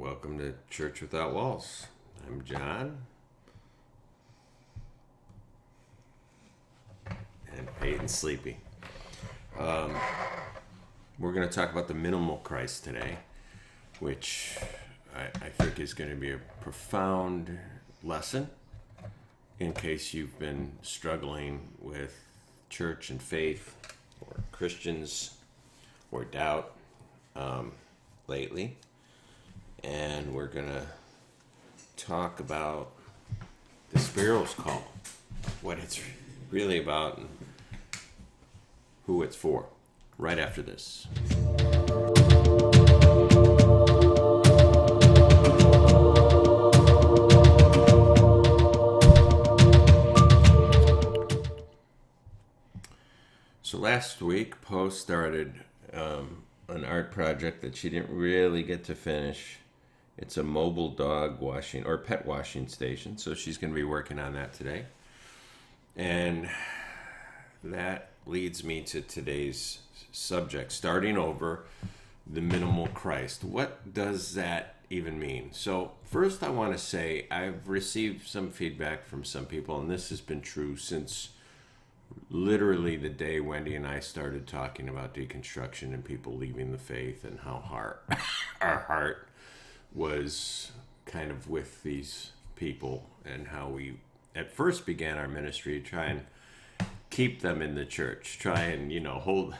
Welcome to Church Without Walls. I'm John. And Peyton's sleepy. We're going to talk about the minimal Christ today, which I think is going to be a profound lesson in case you've been struggling with church and faith or Christians or doubt lately. And we're going to talk about the sparrow's call, what it's really about, and who it's for, right after this. So last week, Poe started an art project that she didn't really get to finish. It's a mobile dog washing or pet washing station. So she's going to be working on that today. And that leads me to today's subject, starting over the minimal Christ. What does that even mean? So first I want to say I've received some feedback from some people, and this has been true since literally the day Wendy and I started talking about deconstruction and people leaving the faith and how our heart was kind of with these people, and how we at first began our ministry to try and keep them in the church, try and hold,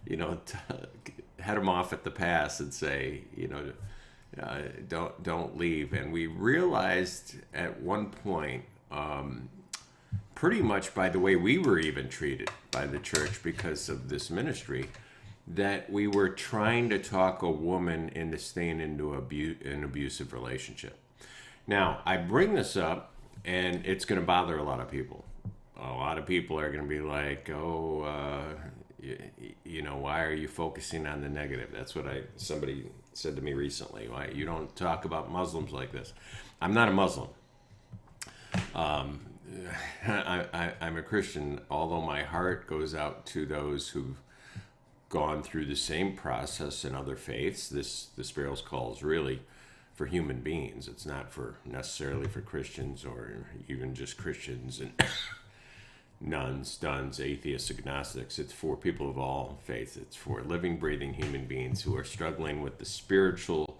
head them off at the pass and say, don't leave. And we realized at one point, pretty much by the way we were even treated by the church because of this ministry, that we were trying to talk a woman into staying into an abusive relationship. Now, I bring this up, and it's going to bother a lot of people. A lot of people are going to be like, why are you focusing on the negative? That's what somebody said to me recently. Why you don't talk about Muslims like this? I'm not a Muslim. I'm a Christian, although my heart goes out to those who've gone through the same process in other faiths. The Sparrow's Call is really for human beings. It's not necessarily for Christians or even just Christians and nuns, duns, atheists, agnostics. It's for people of all faiths. It's for living, breathing human beings who are struggling with the spiritual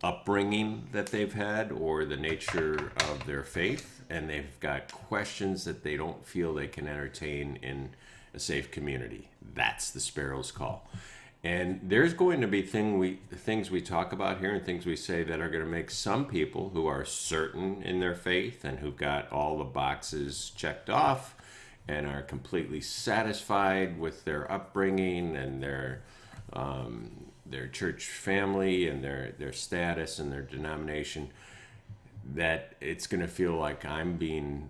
upbringing that they've had or the nature of their faith, and they've got questions that they don't feel they can entertain in a safe community. That's the Sparrow's Call. And there's going to be things we talk about here and things we say that are going to make some people who are certain in their faith and who've got all the boxes checked off and are completely satisfied with their upbringing and their church family and their status and their denomination, that it's going to feel like I'm being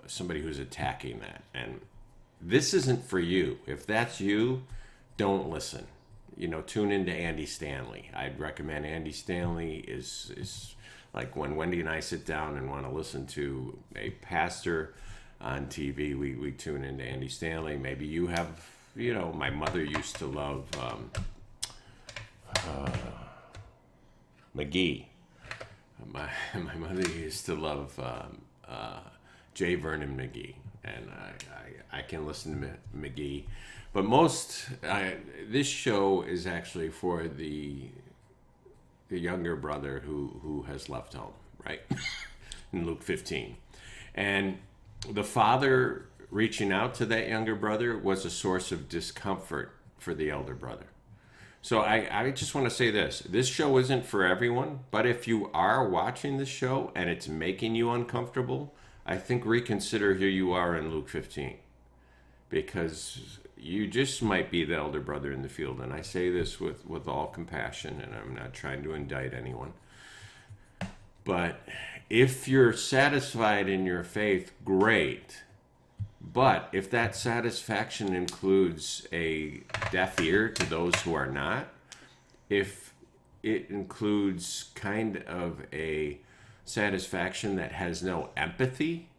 somebody who's attacking that. And this isn't for you. If that's you, don't listen. Tune into Andy Stanley. I'd recommend Andy Stanley is like when Wendy and I sit down and want to listen to a pastor on TV, we tune into Andy Stanley. Maybe you have, my mother used to love McGee. My mother used to love J. Vernon McGee, and I can listen to McGee. But this show is actually for the younger brother who has left home, right? In Luke 15. And the father reaching out to that younger brother was a source of discomfort for the elder brother. So I just want to say this. This show isn't for everyone, but if you are watching this show and it's making you uncomfortable, I think reconsider who you are in Luke 15. Because you just might be the elder brother in the field. And I say this with all compassion, and I'm not trying to indict anyone. But if you're satisfied in your faith, great. But if that satisfaction includes a deaf ear to those who are not, if it includes kind of a satisfaction that has no empathy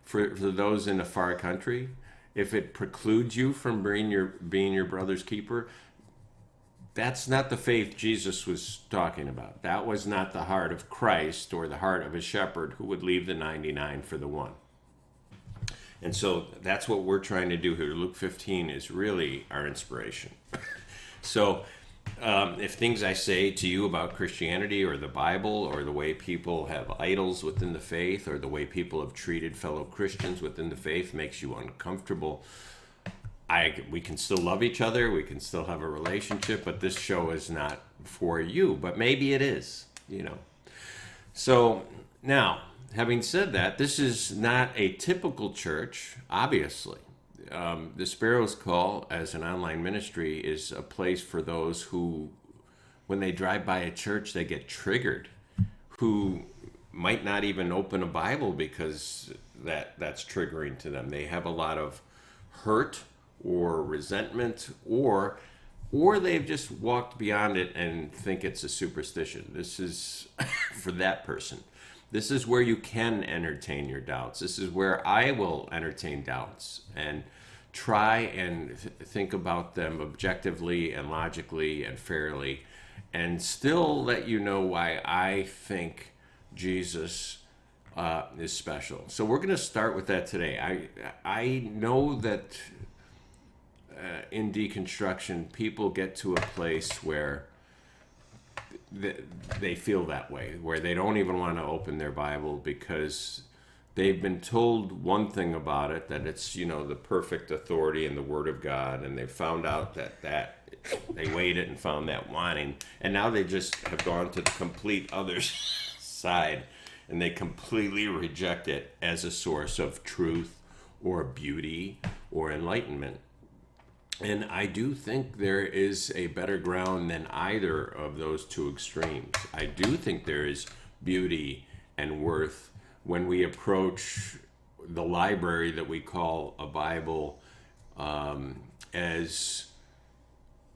for those in a far country, if it precludes you from being your brother's keeper, That's not the faith Jesus was talking about. That was not the heart of Christ or the heart of a shepherd who would leave the 99 for the one. And so that's what we're trying to do here. Luke 15 is really our inspiration. So if things I say to you about Christianity or the Bible or the way people have idols within the faith or the way people have treated fellow Christians within the faith makes you uncomfortable, we can still love each other, we can still have a relationship, but this show is not for you. But maybe it is, you know. So now, having said that, this is not a typical church, obviously. The Sparrow's Call as an online ministry is a place for those who, when they drive by a church, they get triggered, who might not even open a Bible because that's triggering to them. They have a lot of hurt or resentment, or they've just walked beyond it and think it's a superstition. This is for that person. This is where you can entertain your doubts. This is where I will entertain doubts and try and think about them objectively and logically and fairly, and still let you know why I think Jesus is special. So we're going to start with that today. I know that in deconstruction, people get to a place where they feel that way, where they don't even want to open their Bible because they've been told one thing about it, that it's, you know, the perfect authority in the Word of God, and they found out that they weighed it and found that wanting, and now they just have gone to the complete other side, and they completely reject it as a source of truth or beauty or enlightenment. And I do think there is a better ground than either of those two extremes. I do think there is beauty and worth when we approach the library that we call a Bible as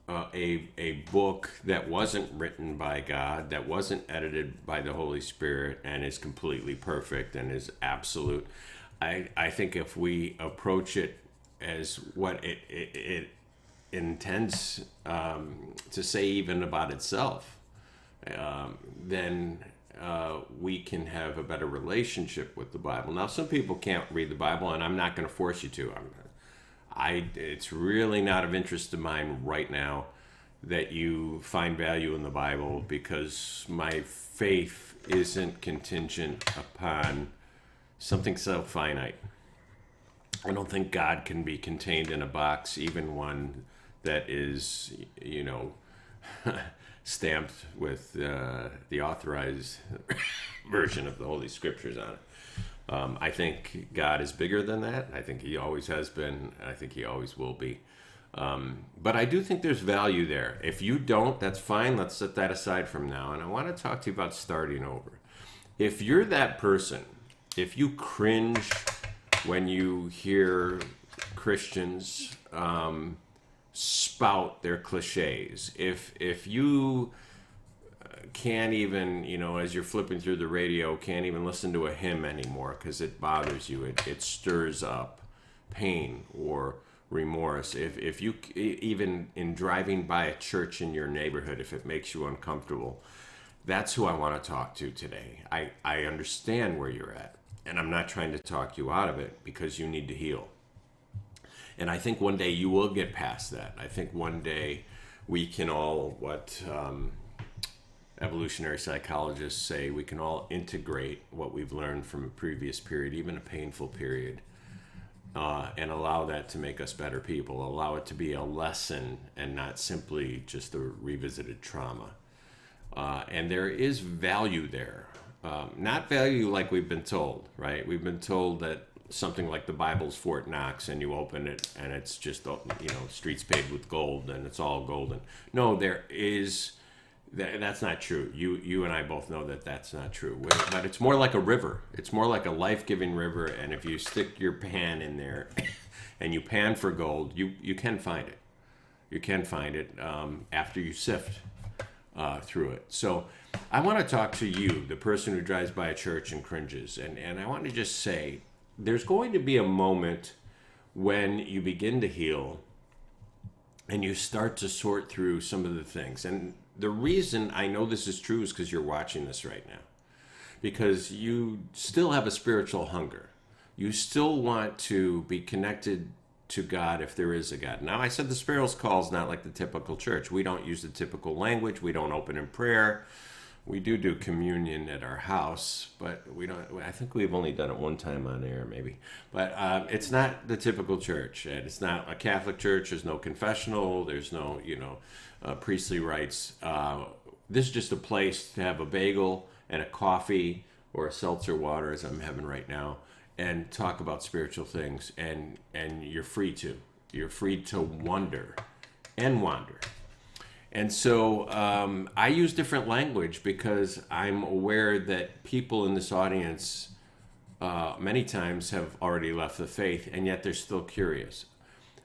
a book that wasn't written by God, that wasn't edited by the Holy Spirit, and is completely perfect and is absolute. I think if we approach it as what it intends to say even about itself, then we can have a better relationship with the Bible. Now, some people can't read the Bible, and I'm not going to force you to. It's really not of interest to mine right now that you find value in the Bible, because my faith isn't contingent upon something so finite. I don't think God can be contained in a box, even one that is, you know, stamped with the authorized version of the Holy Scriptures on it. I think God is bigger than that. I think he always has been. I think he always will be. But I do think there's value there. If you don't, that's fine. Let's set that aside from now. And I want to talk to you about starting over. If you're that person, if you cringe when you hear Christians spout their cliches, if you can't even, you know, as you're flipping through the radio, can't even listen to a hymn anymore because it bothers you, it stirs up pain or remorse, if you, even in driving by a church in your neighborhood, if it makes you uncomfortable, that's who I want to talk to today. I understand where you're at, and I'm not trying to talk you out of it, because you need to heal. And I think one day you will get past that. I think one day we can all, what evolutionary psychologists say, we can all integrate what we've learned from a previous period, even a painful period, and allow that to make us better people, allow it to be a lesson and not simply just a revisited trauma. And there is value there. Not value like we've been told, right? We've been told that something like the Bible's Fort Knox, and you open it and it's just, you know, streets paved with gold and it's all golden. No, there is, that's not true. You and I both know that that's not true. But it's more like a river. It's more like a life-giving river, and if you stick your pan in there and you pan for gold, you can find it. You can find it after you sift through it. So I want to talk to you, the person who drives by a church and cringes, and I want to just say, there's going to be a moment when you begin to heal and you start to sort through some of the things. And the reason I know this is true is because you're watching this right now, because you still have a spiritual hunger. You still want to be connected to God if there is a God. Now, I said the Sparrow's Call is not like the typical church. We don't use the typical language. We don't open in prayer. We do communion at our house, but we don't. I think we've only done it one time on air, maybe. But it's not the typical church. And it's not a Catholic church. There's no confessional. There's no, priestly rites. This is just a place to have a bagel and a coffee or a seltzer water, as I'm having right now, and talk about spiritual things. And you're free to. You're free to wonder and wander. And so I use different language because I'm aware that people in this audience many times have already left the faith, and yet they're still curious.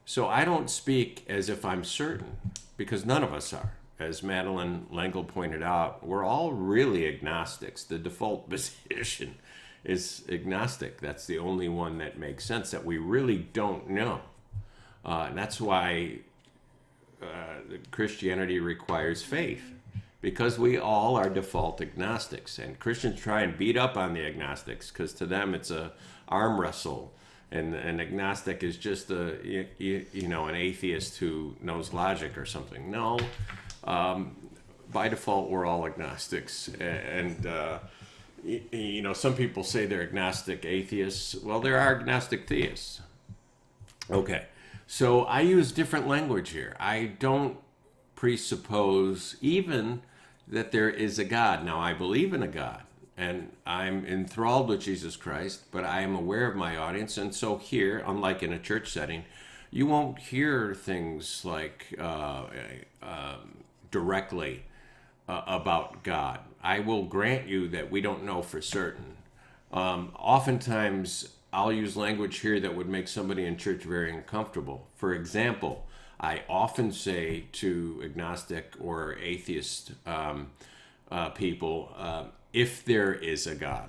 So I don't speak as if I'm certain, because none of us are. As Madeline L'Engle pointed out, we're all really agnostics. The default position is agnostic. That's the only one that makes sense, that we really don't know. And that's why Christianity requires faith, because we all are default agnostics, and Christians try and beat up on the agnostics because to them it's a arm wrestle, and an agnostic is just an atheist who knows logic or something. No, by default we're all agnostics, and some people say they're agnostic atheists. Well, there are agnostic theists. Okay. So I use different language here. I don't presuppose even that there is a God. Now, I believe in a God, and I'm enthralled with Jesus Christ, but I am aware of my audience. And so here, unlike in a church setting, you won't hear things like directly about God. I will grant you that we don't know for certain. Oftentimes, I'll use language here that would make somebody in church very uncomfortable. For example, I often say to agnostic or atheist people, if there is a God.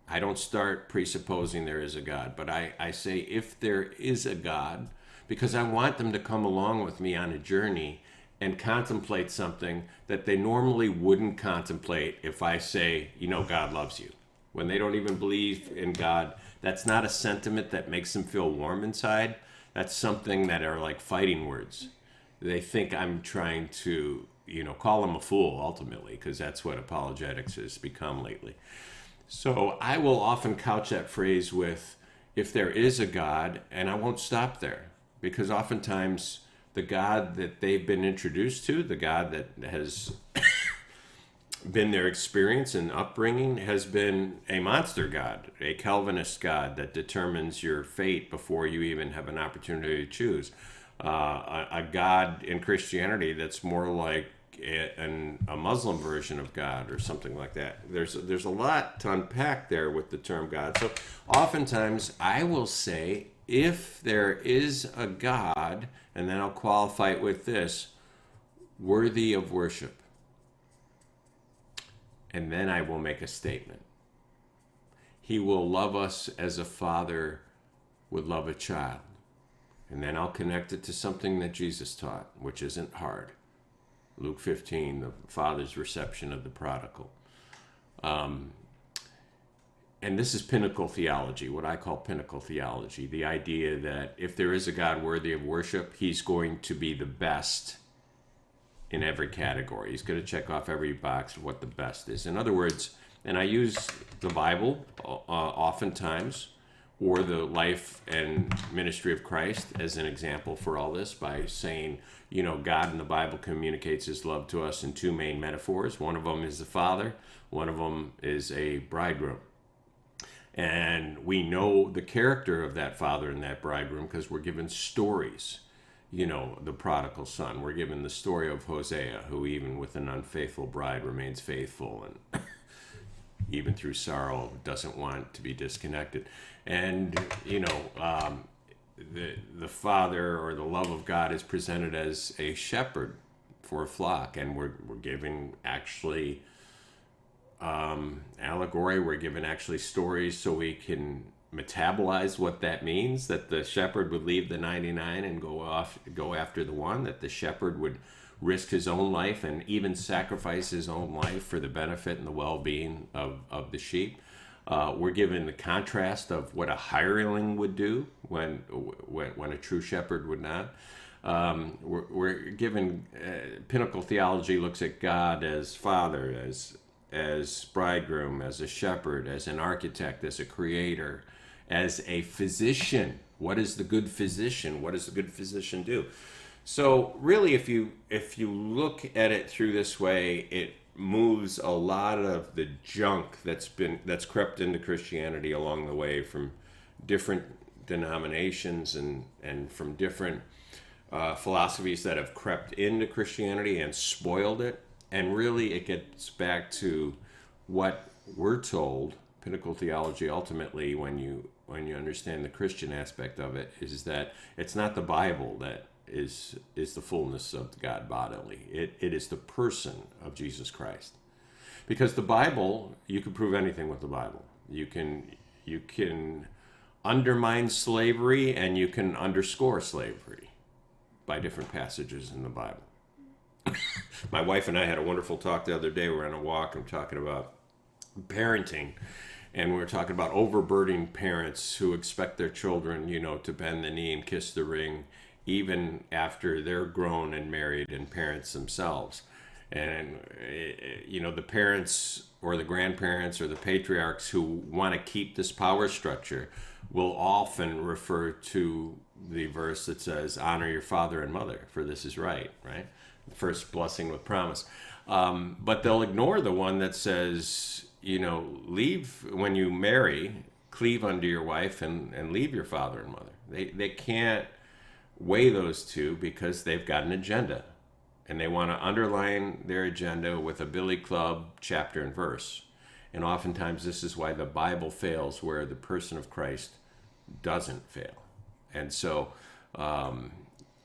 I don't start presupposing there is a God, but I say if there is a God, because I want them to come along with me on a journey and contemplate something that they normally wouldn't contemplate if I say, God loves you. When they don't even believe in God, that's not a sentiment that makes them feel warm inside. That's something that are like fighting words. They think I'm trying to, call them a fool ultimately, because that's what apologetics has become lately. So I will often couch that phrase with, if there is a God, and I won't stop there, because oftentimes the God that they've been introduced to, the God that has been their experience and upbringing, has been a monster God, a Calvinist God that determines your fate before you even have an opportunity to choose. A God in Christianity that's more like a Muslim version of God or something like that. There's a lot to unpack there with the term God. So oftentimes I will say, if there is a God, and then I'll qualify it with this, worthy of worship. And then I will make a statement. He will love us as a father would love a child. And then I'll connect it to something that Jesus taught, which isn't hard. Luke 15, the father's reception of the prodigal. And this is pinnacle theology, what I call pinnacle theology. The idea that if there is a God worthy of worship, he's going to be the best in every category. He's going to check off every box of what the best is. In other words, and I use the Bible oftentimes, or the life and ministry of Christ as an example for all this, by saying, God in the Bible communicates his love to us in two main metaphors. One of them is the Father. One of them is a bridegroom. And we know the character of that father and that bridegroom because we're given stories. The prodigal son. We're given the story of Hosea, who even with an unfaithful bride remains faithful and even through sorrow doesn't want to be disconnected. And, the father or the love of God is presented as a shepherd for a flock. And we're given actually allegory. We're given actually stories so we can metabolize what that means, that the shepherd would leave the 99 and go after the one, that the shepherd would risk his own life and even sacrifice his own life for the benefit and the well-being of the sheep. We're given the contrast of what a hireling would do when a true shepherd would not. We're given pinnacle theology looks at God as Father, as bridegroom, as a shepherd, as an architect, as a creator, as a physician. What is the good physician? What does the good physician do? So really, if you look at it through this way, it moves a lot of the junk that's crept into Christianity along the way from different denominations and from different philosophies that have crept into Christianity and spoiled it. And really, it gets back to what we're told. Pinnacle theology, ultimately, when you understand the Christian aspect of it, is that it's not the Bible that is the fullness of God bodily. It is the person of Jesus Christ. Because the Bible, you can prove anything with the Bible. You can undermine slavery and you can underscore slavery by different passages in the Bible. My wife and I had a wonderful talk the other day. We were on a walk and talking about parenting. And we were talking about overburdening parents who expect their children, to bend the knee and kiss the ring, even after they're grown and married and parents themselves. And, the parents or the grandparents or the patriarchs who want to keep this power structure will often refer to the verse that says, honor your father and mother, for this is right? First blessing with promise. But they'll ignore the one that says, leave when you marry, cleave unto your wife and leave your father and mother. They can't weigh those two because they've got an agenda. And they want to underline their agenda with a billy club chapter and verse. And oftentimes this is why the Bible fails where the person of Christ doesn't fail. And so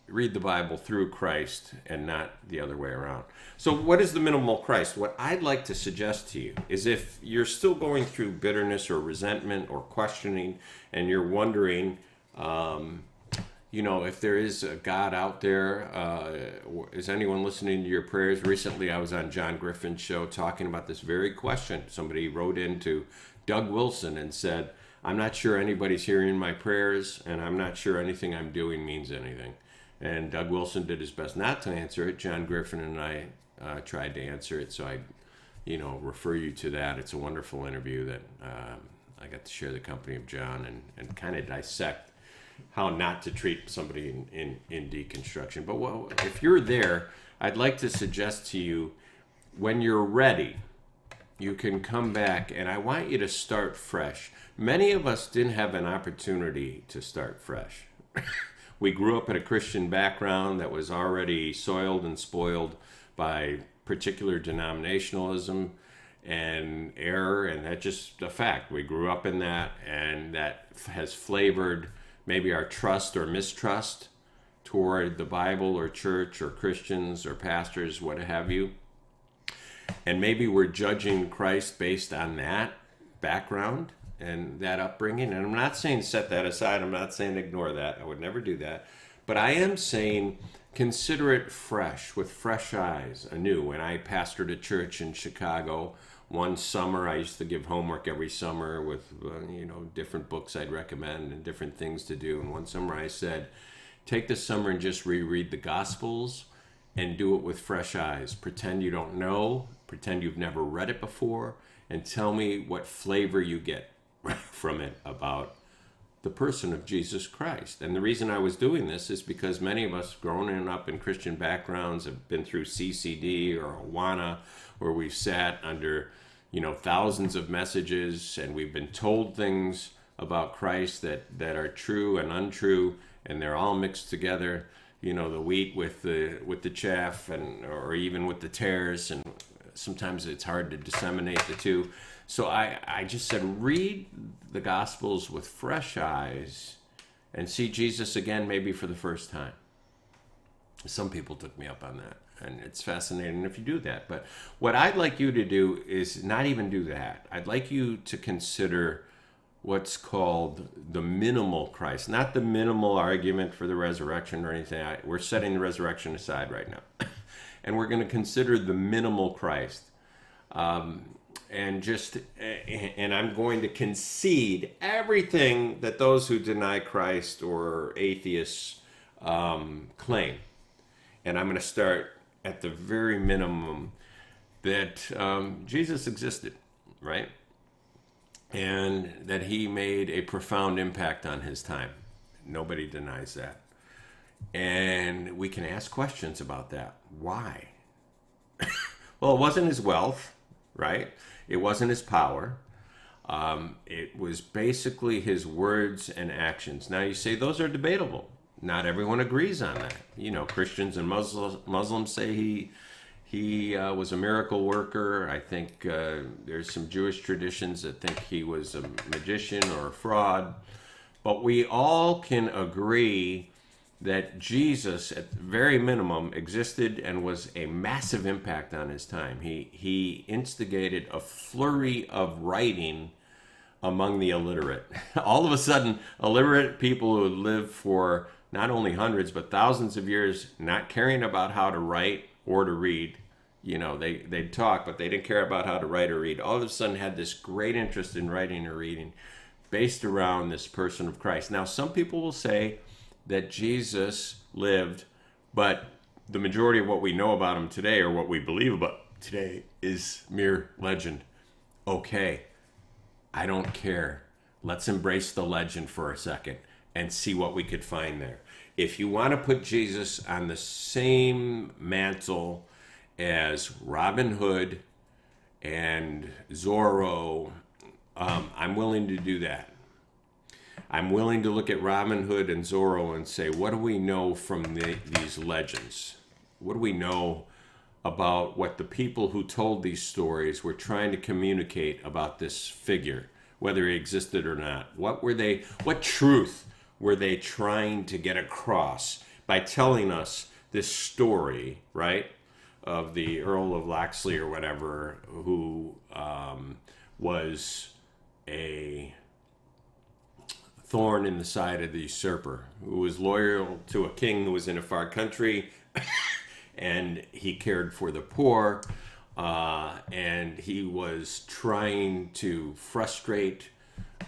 read the Bible through Christ and not the other way around. So what is the minimal Christ? What I'd like to suggest to you is if you're still going through bitterness or resentment or questioning and you're wondering, if there is a God out there, is anyone listening to your prayers? Recently, I was on John Griffin's show talking about this very question. Somebody wrote into Doug Wilson and said, I'm not sure anybody's hearing my prayers, and I'm not sure anything I'm doing means anything. And Doug Wilson did his best not to answer it. John Griffin and I tried to answer it, so I refer you to that. It's a wonderful interview that I got to share the company of John and kind of dissect how not to treat somebody in deconstruction. But if you're there, I'd like to suggest to you, when you're ready, you can come back, and I want you to start fresh. Many of us didn't have an opportunity to start fresh. We grew up in a Christian background that was already soiled and spoiled by particular denominationalism and error, and that's just a fact. We grew up in that, and that has flavored maybe our trust or mistrust toward the Bible or church or Christians or pastors, what have you. And maybe we're judging Christ based on that background and that upbringing. And I'm not saying set that aside. I'm not saying ignore that. I would never do that. But I am saying consider it fresh, with fresh eyes, anew. When I pastored a church in Chicago, one summer, I used to give homework every summer with, different books I'd recommend and different things to do. And one summer I said, take this summer and just reread the Gospels and do it with fresh eyes. Pretend you don't know, pretend you've never read it before, and tell me what flavor you get from it about the person of Jesus Christ. And the reason I was doing this is because many of us growing up in Christian backgrounds have been through CCD or Awana, where we've sat under thousands of messages, and we've been told things about Christ that are true and untrue, and they're all mixed together. The wheat with the chaff, or even with the tares, and sometimes it's hard to disseminate the two. So I just said, read the Gospels with fresh eyes and see Jesus again, maybe for the first time. Some people took me up on that, and it's fascinating if you do that. But what I'd like you to do is not even do that. I'd like you to consider what's called the minimal Christ, not the minimal argument for the resurrection or anything. We're setting the resurrection aside right now. And we're going to consider the minimal Christ. And I'm going to concede everything that those who deny Christ or atheists claim. And I'm going to start at the very minimum that Jesus existed, right? And that he made a profound impact on his time. Nobody denies that. And we can ask questions about that. Why? Well, it wasn't his wealth, right? It wasn't his power. It was basically his words and actions. Now you say those are debatable. Not everyone agrees on that. You know, Christians and Muslims say he was a miracle worker. I think there's some Jewish traditions that think he was a magician or a fraud. But we all can agree that Jesus, at the very minimum, existed and was a massive impact on his time. He instigated a flurry of writing among the illiterate. All of a sudden, illiterate people who had lived for not only hundreds but thousands of years, not caring about how to write or to read. You know, they'd talk, but they didn't care about how to write or read. All of a sudden had this great interest in writing or reading based around this person of Christ. Now, some people will say that Jesus lived, but the majority of what we know about him today, or what we believe about today, is mere legend. Okay, I don't care. Let's embrace the legend for a second and see what we could find there. If you want to put Jesus on the same mantle as Robin Hood and Zorro, I'm willing to do that. I'm willing to look at Robin Hood and Zorro and say, what do we know from these legends? What do we know about what the people who told these stories were trying to communicate about this figure, whether he existed or not? What truth were they trying to get across by telling us this story, right, of the Earl of Locksley or whatever, who was a thorn in the side of the usurper, who was loyal to a king who was in a far country, and he cared for the poor, and he was trying to frustrate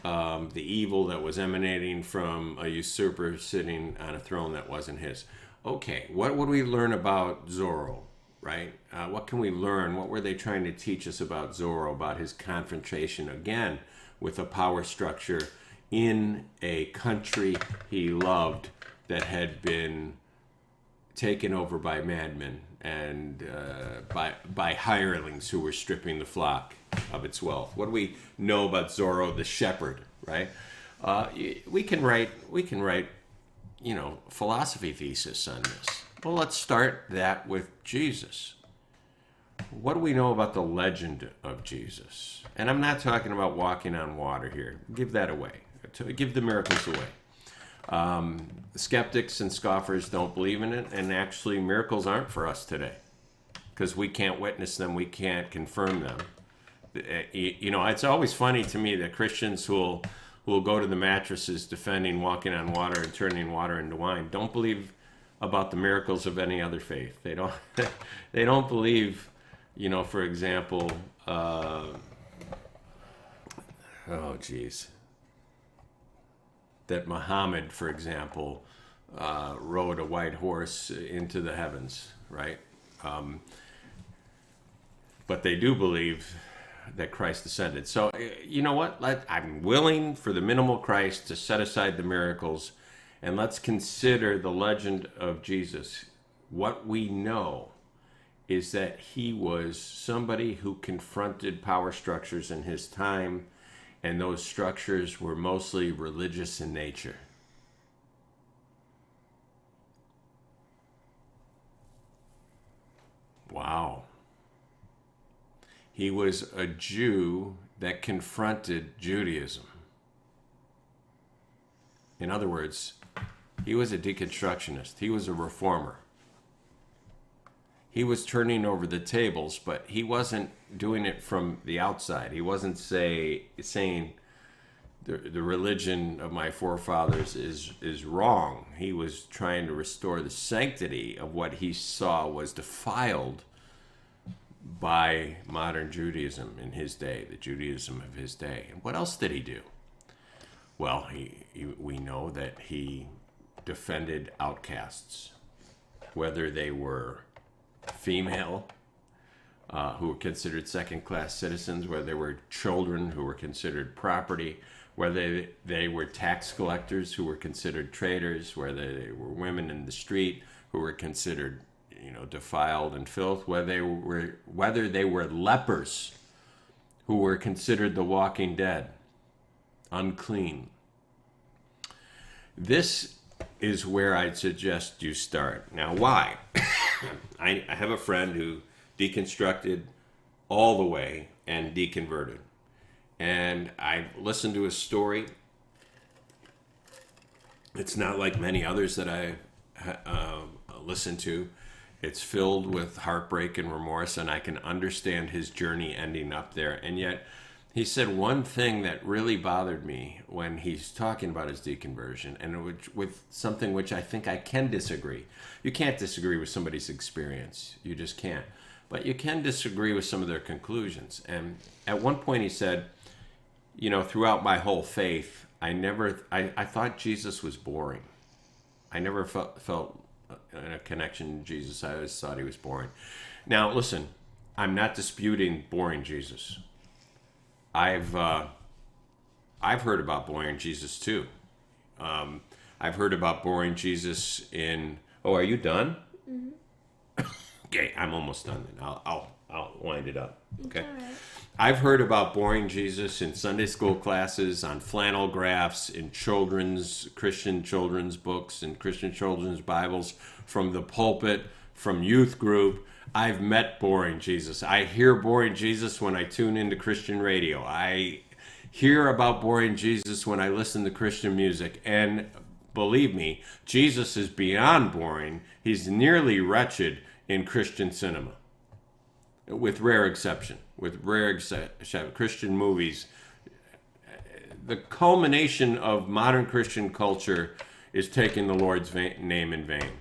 the evil that was emanating from a usurper sitting on a throne that wasn't his. Okay, what would we learn about Zorro, right? What can we learn? What were they trying to teach us about Zorro, about his confrontation, again, with a power structure in a country he loved that had been taken over by madmen and by hirelings who were stripping the flock of its wealth? What do we know about Zorro the shepherd, right? We can write, philosophy thesis on this. Well, let's start that with Jesus. What do we know about the legend of Jesus? And I'm not talking about walking on water here. Give that away. Give the miracles away. Skeptics and scoffers don't believe in it, and actually miracles aren't for us today because we can't witness them, we can't confirm them. You know, it's always funny to me that Christians who will go to the mattresses defending walking on water and turning water into wine don't believe about the miracles of any other faith. They don't believe, for example, that Muhammad, for example, rode a white horse into the heavens, right? But they do believe that Christ ascended. So, you know what? I'm willing for the minimal Christ to set aside the miracles, and let's consider the legend of Jesus. What we know is that he was somebody who confronted power structures in his time, and those structures were mostly religious in nature. Wow. He was a Jew that confronted Judaism. In other words, he was a deconstructionist. He was a reformer. He was turning over the tables, but he wasn't doing it from the outside. He wasn't saying, the religion of my forefathers is wrong. He was trying to restore the sanctity of what he saw was defiled by modern Judaism in his day, the Judaism of his day. And what else did he do? Well, we know that he defended outcasts, whether they were female, who were considered second-class citizens, whether they were children who were considered property, whether they were tax collectors who were considered traitors, whether they were women in the street who were considered, defiled and filth, whether they were lepers who were considered the walking dead, unclean. This is where I'd suggest you start. Now, why? I have a friend who deconstructed all the way and deconverted. And I've listened to his story. It's not like many others that I listened to. It's filled with heartbreak and remorse, and I can understand his journey ending up there. And yet, he said one thing that really bothered me when he's talking about his deconversion, and with something which I think I can disagree. You can't disagree with somebody's experience. You just can't. But you can disagree with some of their conclusions. And at one point he said, throughout my whole faith, I thought Jesus was boring. I never felt a connection to Jesus. I always thought he was boring. Now, listen, I'm not disputing boring Jesus. I've heard about boring Jesus too. I've heard about boring Jesus in. Oh, are you done? Mm-hmm. Okay, I'm almost done. Then I'll wind it up. Okay. All right. I've heard about boring Jesus in Sunday school classes, on flannel graphs, in Christian children's books, and Christian children's Bibles, from the pulpit, from youth group. I've met boring Jesus. I hear boring Jesus when I tune into Christian radio. I hear about boring Jesus when I listen to Christian music. And believe me, Jesus is beyond boring. He's nearly wretched in Christian cinema, with rare exception. Christian movies, the culmination of modern Christian culture is taking the Lord's name in vain.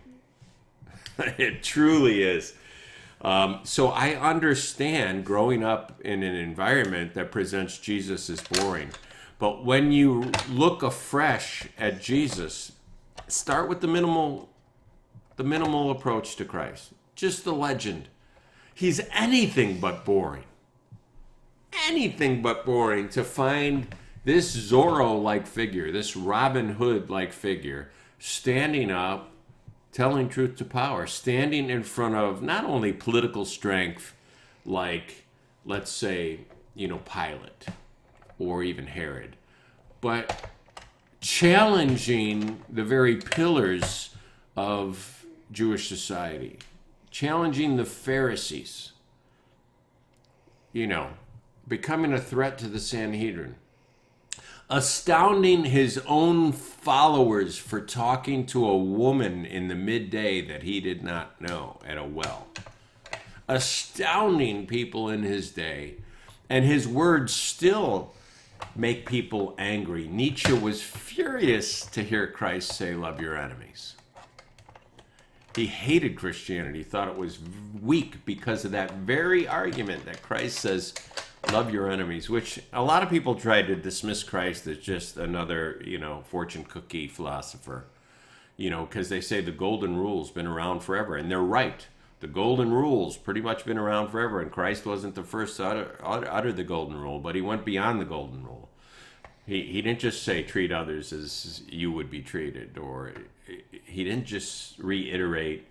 It truly is. So I understand growing up in an environment that presents Jesus as boring. But when you look afresh at Jesus, start with the minimal approach to Christ. Just the legend. He's anything but boring. Anything but boring to find this Zorro-like figure, this Robin Hood-like figure, standing up, telling truth to power, standing in front of not only political strength like, let's say, Pilate or even Herod, but challenging the very pillars of Jewish society, challenging the Pharisees, becoming a threat to the Sanhedrin, astounding his own followers for talking to a woman in the midday that he did not know at a well, astounding people in his day, and his words still make people angry. Nietzsche was furious to hear Christ say, "Love your enemies." He hated Christianity, thought it was weak because of that very argument that Christ says, "Love your enemies," which a lot of people tried to dismiss Christ as just another, fortune cookie philosopher, because they say the golden rule's been around forever, and they're right. The golden rule's pretty much been around forever, and Christ wasn't the first to utter the golden rule, but he went beyond the golden rule. He didn't just say treat others as you would be treated, or he didn't just reiterate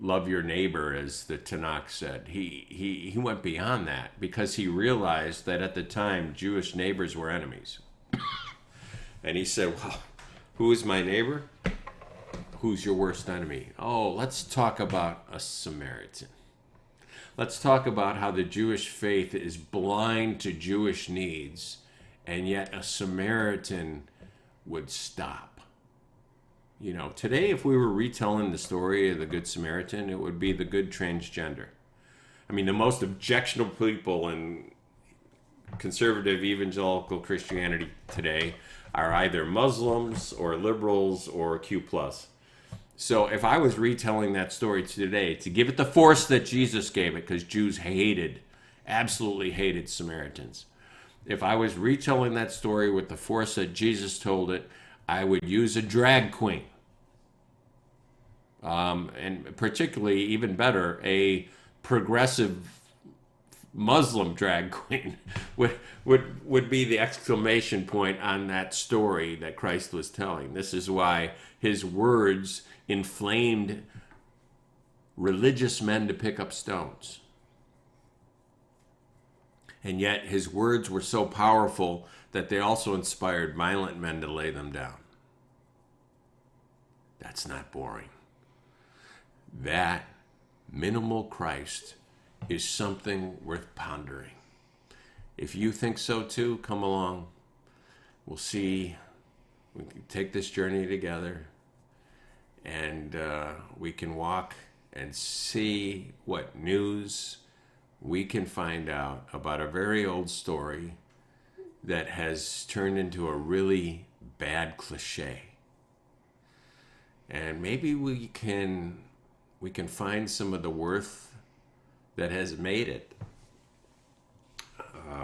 love your neighbor as the Tanakh said. He went beyond that because he realized that at the time Jewish neighbors were enemies. And he said, well, who is my neighbor? Who's your worst enemy? Oh, let's talk about a Samaritan. Let's talk about how the Jewish faith is blind to Jewish needs, and yet a Samaritan would stop. Today, if we were retelling the story of the Good Samaritan, it would be the good transgender. I mean, the most objectionable people in conservative evangelical Christianity today are either Muslims or liberals or Q+. So if I was retelling that story today, to give it the force that Jesus gave it, because Jews absolutely hated Samaritans. If I was retelling that story with the force that Jesus told it, I would use a drag queen. And particularly, even better, a progressive Muslim drag queen would be the exclamation point on that story that Christ was telling. This is why his words inflamed religious men to pick up stones. And yet his words were so powerful that they also inspired violent men to lay them down. That's not boring. That minimal Christ is something worth pondering. If you think so too, come along. We'll see. We can take this journey together, and we can walk and see what news we can find out about a very old story that has turned into a really bad cliche. And maybe we can find some of the worth that has made it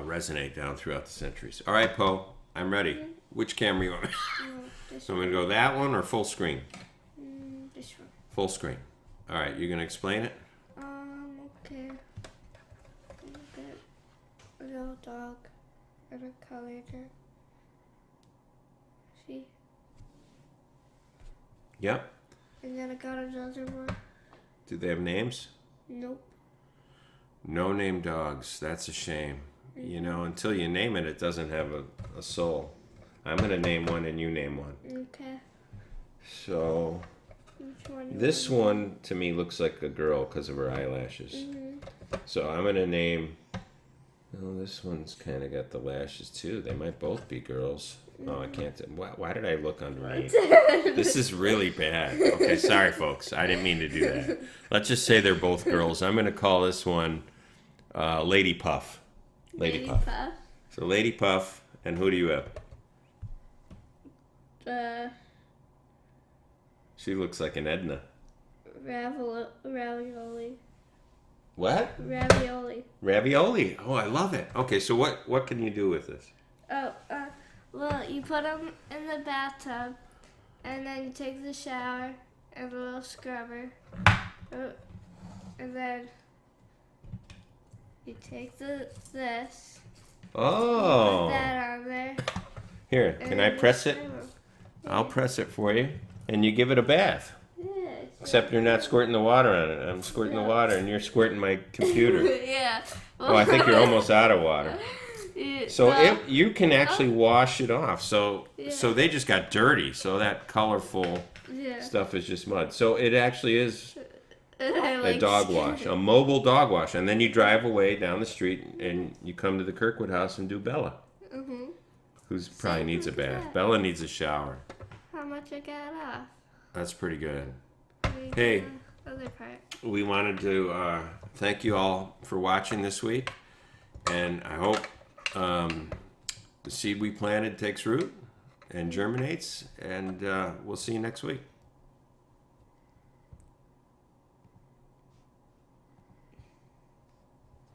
resonate down throughout the centuries. All right, Poe, I'm ready. Which camera you want? So I'm going to go that one or full screen? This one. Full screen. All right, you going to explain it? Okay. A little dog and a collider. See? Yep. And then I got another one. Do they have names? Nope. No name dogs. That's a shame. You know, until you name it, it doesn't have a soul. I'm going to name one and you name one. Okay. So, Which one? this one to me looks like a girl because of her eyelashes. So I'm going to name... Oh, this one's kind of got the lashes too. They might both be girls. Oh, I can't... Why did I look underneath? This is really bad. Okay, sorry, folks. I didn't mean to do that. Let's just say they're both girls. I'm going to call this one Lady Puff. Lady Puff. So Lady Puff, and who do you have? She looks like an Edna. Ravioli. What? Ravioli. Ravioli. Oh, I love it. Okay, so what can you do with this? Well, you put them in the bathtub, and then you take the shower and a little scrubber, and then you take this. Oh. Put that on there. Here, can I press it? I'll press it for you. And you give it a bath. Yeah. Except you're not squirting the water on it. I'm squirting the water and you're squirting my computer. Yeah. Oh, I think you're almost out of water. Yeah, So you can actually wash it off. So they just got dirty. So that colorful stuff is just mud. So it actually is a dog wash, a mobile dog wash. And then you drive away down the street and you come to the Kirkwood house and do Bella. Who's probably needs a bath. Bella needs a shower. How much I got off? That's pretty good. Hey, Other part. we wanted to thank you all for watching this week. And I hope the seed we planted takes root and germinates. And we'll see you next week.